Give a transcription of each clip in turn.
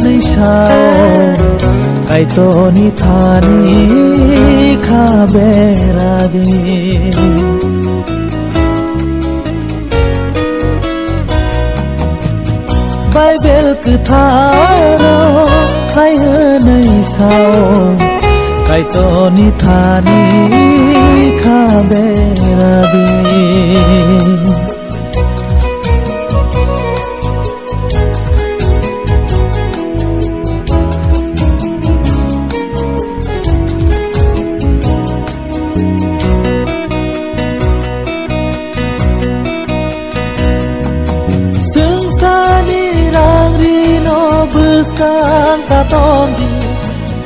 nơi sao kai to ni thani kha bera di Bible cứ tharo kai nơi sao kai to ni thani kha bera di Buscan tatondi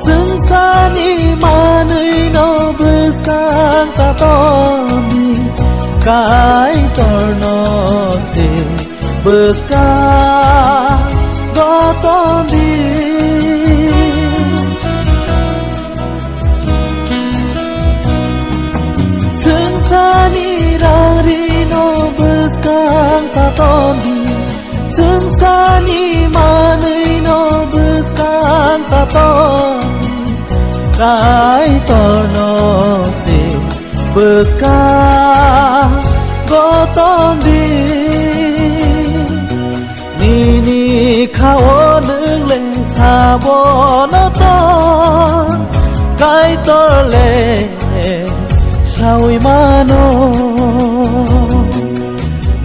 Sensani manui no buscan tatondi Kai torno se buscan gotondi Sensani rari no buscan tatondi Sensani manui no buscan taton Kai torno se buscan goton di Nini khao nương lên sa bo no ton Kai tor le sao mano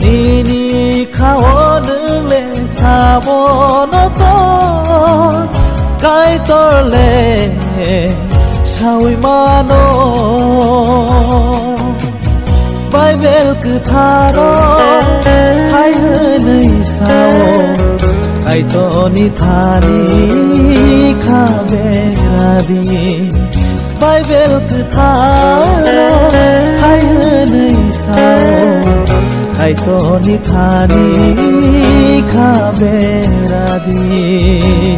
Nini khao nương lên sa bo no ton Kai tor le sao mano Bible cứ tharo hai nơi sao Kai to ni thani kha bera di Bible cứ tharo hai nơi sao Kai to ni thani kha bera di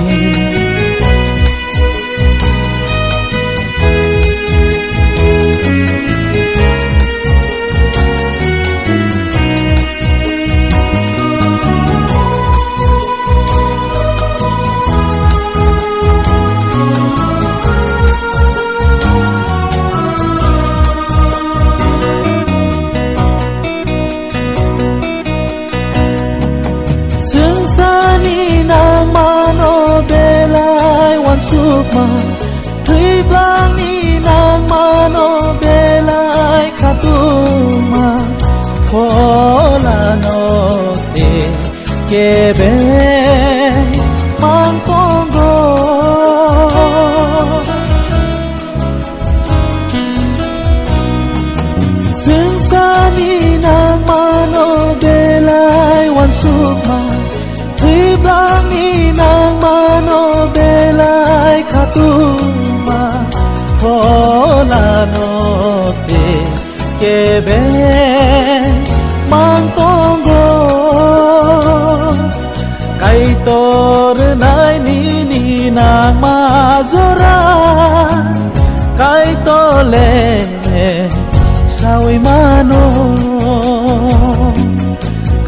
Sukma Tui blangi nang mano belai katuma Kola no se kebe mangkongo Sensani nang mano belai wan sukma Tui blangi nang mano belai katuma Kola no se kebe mangkongo Kai tor nai ni nang mazora Kai tole sao mano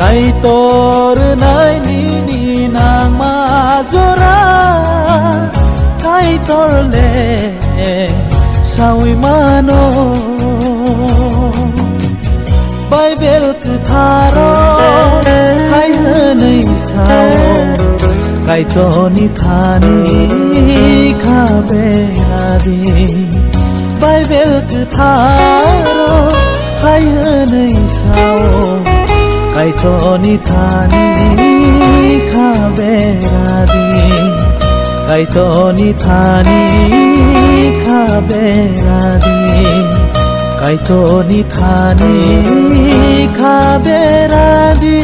Kai tor nai ni nang mazora Kai tor le sao mano Bible cứ tharo hai nơi sao Kai to ni thani kha bera di Bible cứ tharo hai nơi sao Kai to ni thani kha bera di Kai to ni thani kha bera di Kai to ni thani kha bera di